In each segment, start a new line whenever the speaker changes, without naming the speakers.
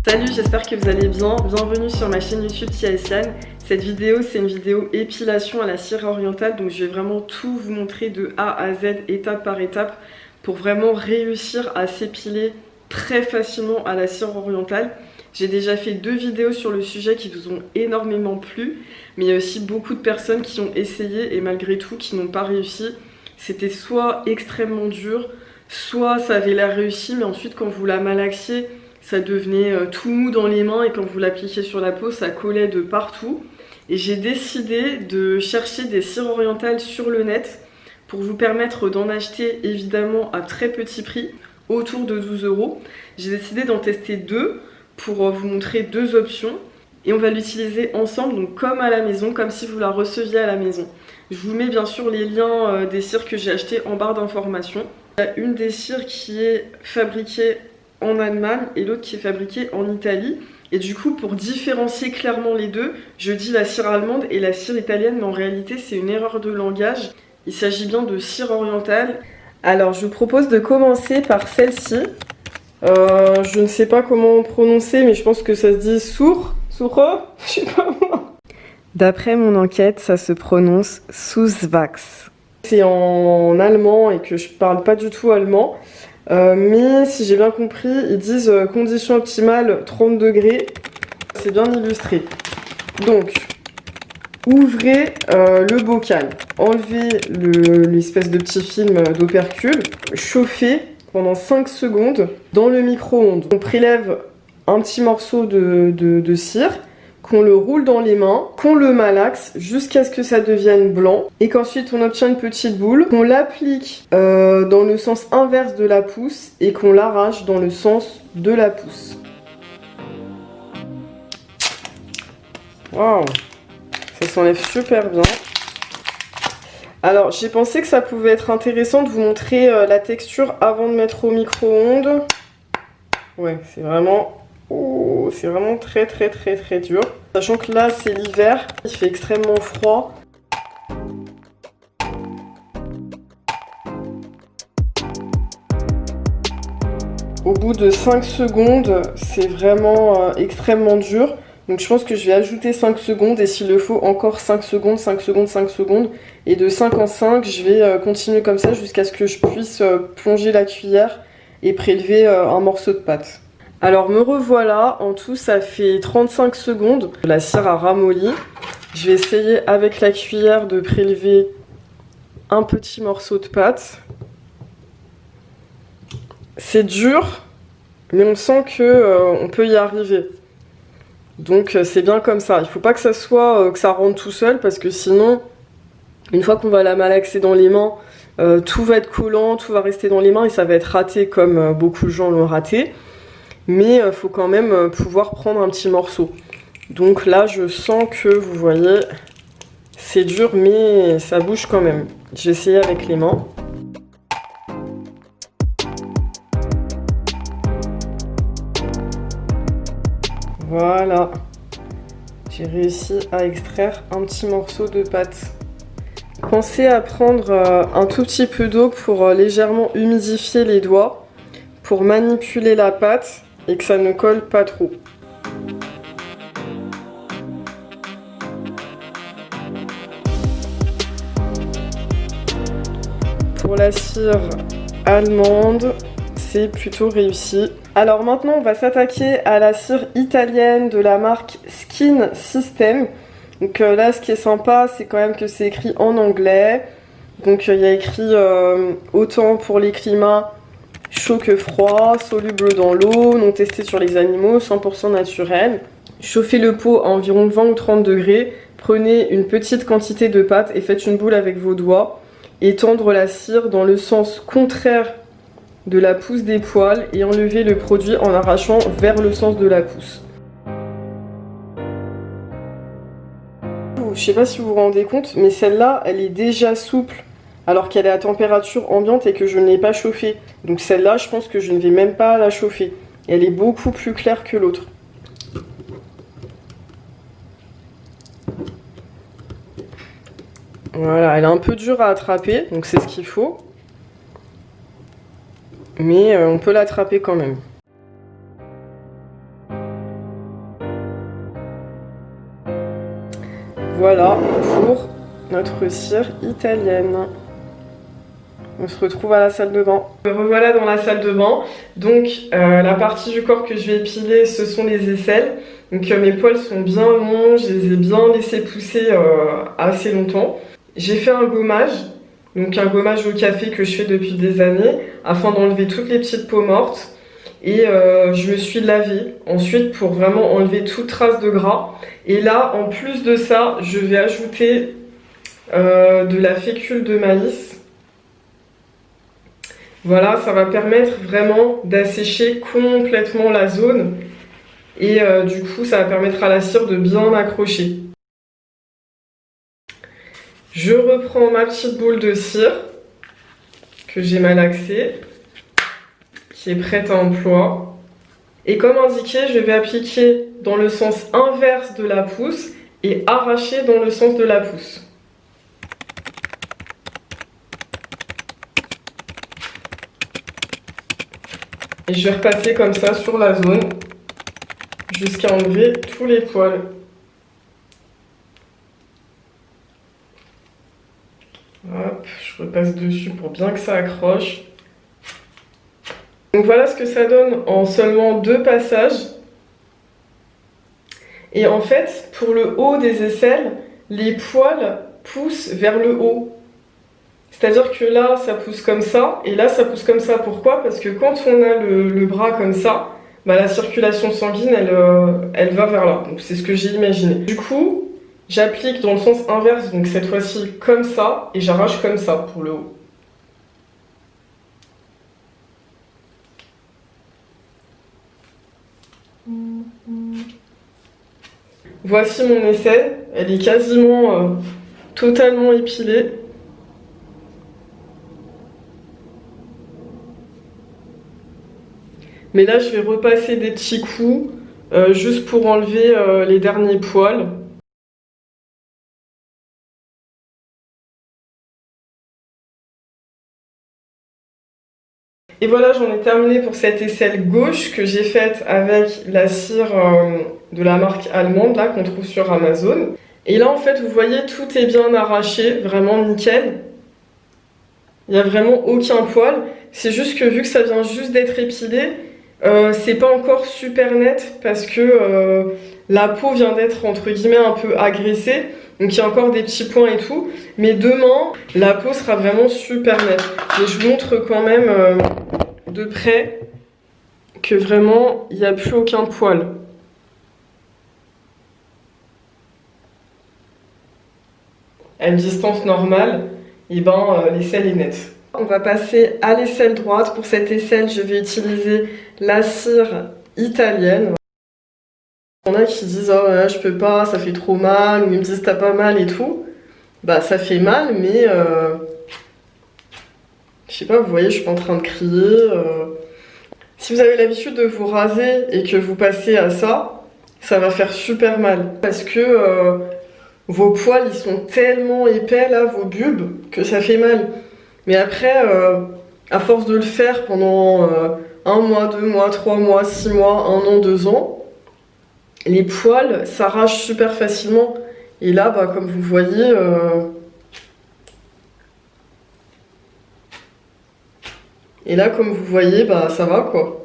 Salut, j'espère que vous allez bien. Bienvenue sur ma chaîne YouTube Tia Essiane. Cette vidéo, c'est une vidéo épilation à la cire orientale. Donc je vais vraiment tout vous montrer de A à Z, étape par étape, pour vraiment réussir à s'épiler très facilement à la cire orientale. J'ai déjà fait 2 vidéos sur le sujet qui vous ont énormément plu. Mais il y a aussi beaucoup de personnes qui ont essayé et malgré tout qui n'ont pas réussi. C'était soit extrêmement dur, soit ça avait l'air réussi, mais ensuite quand vous la malaxiez, ça devenait tout mou dans les mains et quand vous l'appliquiez sur la peau, ça collait de partout. Et j'ai décidé de chercher des cires orientales sur le net pour vous permettre d'en acheter évidemment à très petit prix, autour de 12 €. J'ai décidé d'en tester 2 pour vous montrer 2 options. Et on va l'utiliser ensemble, donc comme à la maison, comme si vous la receviez à la maison. Je vous mets bien sûr les liens des cires que j'ai achetées en barre d'informations. Il y a une des cires qui est fabriquée en Allemagne et l'autre qui est fabriquée en Italie. Et du coup, pour différencier clairement les deux, je dis la cire allemande et la cire italienne, mais en réalité c'est une erreur de langage. Il s'agit bien de cire orientale. Alors je vous propose de commencer par celle-ci. Je ne sais pas comment prononcer, mais je pense que ça se dit sourd. Je sais pas moi. D'après mon enquête, ça se prononce Souswachs. C'est en allemand et que je parle pas du tout allemand. Mais si j'ai bien compris, ils disent condition optimale 30 degrés. C'est bien illustré. Donc, ouvrez le bocal. Enlevez l'espèce de petit film d'opercule. Chauffez pendant 5 secondes dans le micro-ondes. On prélève un petit morceau de cire, qu'on le roule dans les mains, qu'on le malaxe jusqu'à ce que ça devienne blanc et qu'ensuite on obtient une petite boule, qu'on l'applique dans le sens inverse de la pousse et qu'on l'arrache dans le sens de la pousse. Waouh, ça s'enlève super bien. Alors j'ai pensé que ça pouvait être intéressant de vous montrer la texture avant de mettre au micro-ondes. Ouais, c'est vraiment très dur. Sachant que là c'est l'hiver, il fait extrêmement froid. Au bout de 5 secondes, c'est vraiment extrêmement dur. Donc je pense que je vais ajouter 5 secondes et s'il le faut encore 5 secondes, 5 secondes, 5 secondes. Et de 5 en 5, je vais continuer comme ça jusqu'à ce que je puisse plonger la cuillère et prélever un morceau de pâte. Alors me revoilà, en tout ça fait 35 secondes. La cire a ramolli. Je vais essayer avec la cuillère de prélever un petit morceau de pâte. C'est dur, mais on sent que on peut y arriver. Donc c'est bien comme ça. Il ne faut pas que ça soit que ça rentre tout seul parce que sinon, une fois qu'on va la malaxer dans les mains, tout va être collant, tout va rester dans les mains et ça va être raté comme beaucoup de gens l'ont raté. Mais il faut quand même pouvoir prendre un petit morceau. Donc là, je sens que, vous voyez, c'est dur, mais ça bouge quand même. Je vais essayer avec les mains. Voilà. J'ai réussi à extraire un petit morceau de pâte. Pensez à prendre un tout petit peu d'eau pour légèrement humidifier les doigts, pour manipuler la pâte et que ça ne colle pas trop. Pour la cire allemande, c'est plutôt réussi. Alors maintenant, on va s'attaquer à la cire italienne de la marque Skin System. Donc là, ce qui est sympa, c'est quand même que c'est écrit en anglais. Donc il y a écrit autant pour les climats chaud que froid, soluble dans l'eau, non testé sur les animaux, 100% naturel. Chauffez le pot à environ 20 ou 30 degrés. Prenez une petite quantité de pâte et faites une boule avec vos doigts. Étendre la cire dans le sens contraire de la pousse des poils et enlevez le produit en arrachant vers le sens de la pousse. Je sais pas si vous vous rendez compte, mais celle-là, elle est déjà souple alors qu'elle est à température ambiante et que je ne l'ai pas chauffée. Donc celle-là, je pense que je ne vais même pas la chauffer. Elle est beaucoup plus claire que l'autre. Voilà, elle est un peu dure à attraper, donc c'est ce qu'il faut. Mais on peut l'attraper quand même. Voilà pour notre cire italienne. On se retrouve à la salle de bain. Me revoilà dans la salle de bain. Donc la partie du corps que je vais épiler, ce sont les aisselles. Donc mes poils sont bien longs, je les ai bien laissés pousser assez longtemps. J'ai fait un gommage, donc un gommage au café que je fais depuis des années, afin d'enlever toutes les petites peaux mortes. Et je me suis lavée ensuite pour vraiment enlever toute trace de gras. Et là, en plus de ça, je vais ajouter de la fécule de maïs. Voilà, ça va permettre vraiment d'assécher complètement la zone. Et du coup, ça va permettre à la cire de bien accrocher. Je reprends ma petite boule de cire que j'ai malaxée, qui est prête à emploi. Et comme indiqué, je vais appliquer dans le sens inverse de la pousse et arracher dans le sens de la pousse. Et je vais repasser comme ça sur la zone jusqu'à enlever tous les poils. Hop, je repasse dessus pour bien que ça accroche. Donc voilà ce que ça donne en seulement 2 passages. Et en fait, pour le haut des aisselles, les poils poussent vers le haut. C'est-à-dire que là, ça pousse comme ça, et là, ça pousse comme ça. Pourquoi? Parce que quand on a le bras comme ça, bah, la circulation sanguine, elle va vers là. Donc c'est ce que j'ai imaginé. Du coup, j'applique dans le sens inverse, donc cette fois-ci comme ça, et j'arrache comme ça pour le haut. Voici mon aisselle, elle est quasiment totalement épilée. Mais là, je vais repasser des petits coups, juste pour enlever les derniers poils. Et voilà, j'en ai terminé pour cette aisselle gauche que j'ai faite avec la cire de la marque allemande, là, qu'on trouve sur Amazon. Et là, en fait, vous voyez, tout est bien arraché, vraiment nickel. Il n'y a vraiment aucun poil. C'est juste que vu que ça vient juste d'être épilé, c'est pas encore super net parce que la peau vient d'être entre guillemets un peu agressée. Donc il y a encore des petits points et tout. Mais demain, la peau sera vraiment super nette. Mais je vous montre quand même de près que vraiment il n'y a plus aucun poil. À une distance normale, et ben l'aisselle est nette. On va passer à l'aisselle droite. Pour cette aisselle, je vais utiliser la cire italienne. Il y en a qui disent oh ouais, je peux pas, ça fait trop mal, ou ils me disent t'as pas mal et tout. Bah ça fait mal, mais je sais pas, vous voyez, je suis pas en train de crier. Si vous avez l'habitude de vous raser et que vous passez à ça, ça va faire super mal. Parce que vos poils, ils sont tellement épais là, vos bulbes, que ça fait mal. Mais après, à force de le faire pendant 1 mois, 2 mois, 3 mois, 6 mois, 1 an, 2 ans, les poils s'arrachent super facilement. Et là, bah, comme vous voyez, bah, ça va quoi.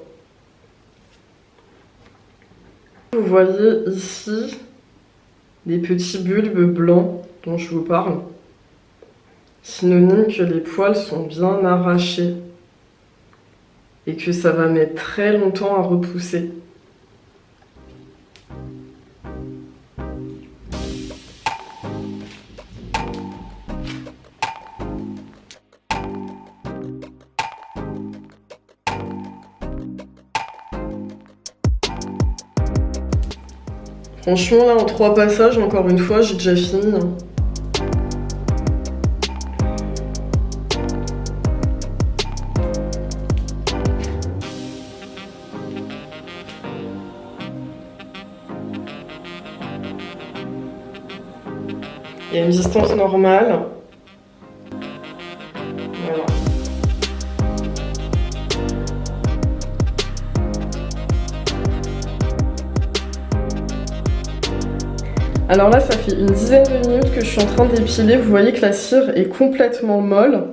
Vous voyez ici les petits bulbes blancs dont je vous parle. Synonyme que les poils sont bien arrachés et que ça va mettre très longtemps à repousser. Franchement là en 3 passages, encore une fois, j'ai déjà fini. Il y a une distance normale. Voilà. Alors là, ça fait une dizaine de minutes que je suis en train d'épiler. Vous voyez que la cire est complètement molle.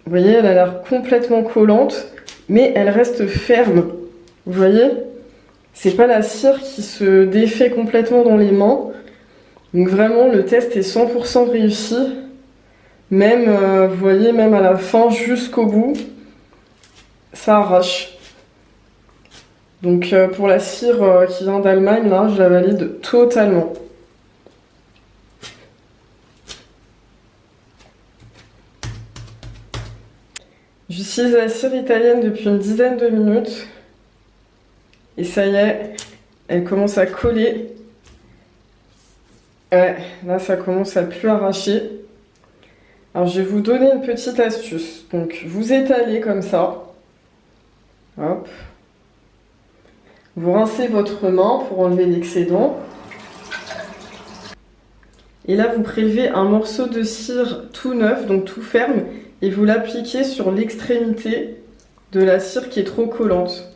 Vous voyez, elle a l'air complètement collante, mais elle reste ferme. Vous voyez? C'est pas la cire qui se défait complètement dans les mains. Donc vraiment, le test est 100% réussi. Même, vous voyez, même à la fin, jusqu'au bout, ça arrache. Donc pour la cire qui vient d'Allemagne, là, je la valide totalement. J'utilise la cire italienne depuis une dizaine de minutes. Et ça y est, elle commence à coller. Ouais, là ça commence à plus arracher. Alors je vais vous donner une petite astuce. Donc vous étalez comme ça. Hop. Vous rincez votre main pour enlever l'excédent. Et là vous prélevez un morceau de cire tout neuf, donc tout ferme, et vous l'appliquez sur l'extrémité de la cire qui est trop collante.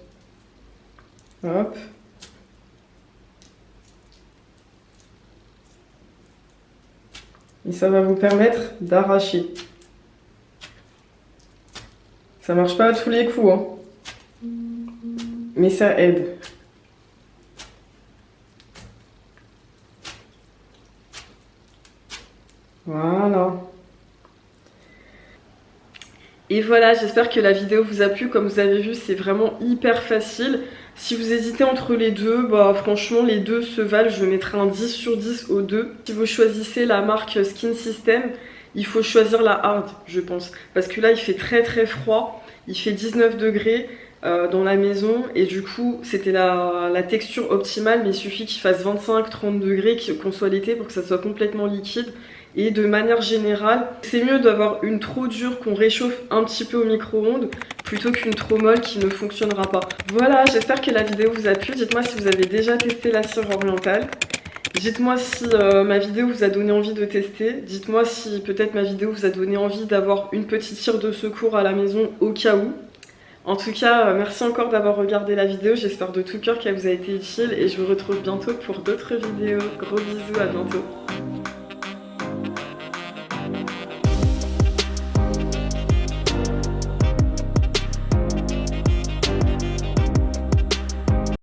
Hop. Et ça va vous permettre d'arracher. Ça marche pas à tous les coups, hein. Mais ça aide. Voilà. Et voilà, j'espère que la vidéo vous a plu. Comme vous avez vu, c'est vraiment hyper facile. Si vous hésitez entre les deux, bah franchement les deux se valent. Je mettrai un 10 sur 10 aux deux. Si vous choisissez la marque Skin System, il faut choisir la hard, je pense. Parce que là, il fait très très froid. Il fait 19 degrés dans la maison. Et du coup, c'était la texture optimale. Mais il suffit qu'il fasse 25-30 degrés, qu'on soit l'été pour que ça soit complètement liquide. Et de manière générale, c'est mieux d'avoir une trop dure qu'on réchauffe un petit peu au micro-ondes plutôt qu'une trop molle qui ne fonctionnera pas. Voilà, j'espère que la vidéo vous a plu. Dites-moi si vous avez déjà testé la cire orientale. Dites-moi si ma vidéo vous a donné envie de tester. Dites-moi si peut-être ma vidéo vous a donné envie d'avoir une petite cire de secours à la maison au cas où. En tout cas, merci encore d'avoir regardé la vidéo. J'espère de tout cœur qu'elle vous a été utile et je vous retrouve bientôt pour d'autres vidéos. Gros bisous, à bientôt.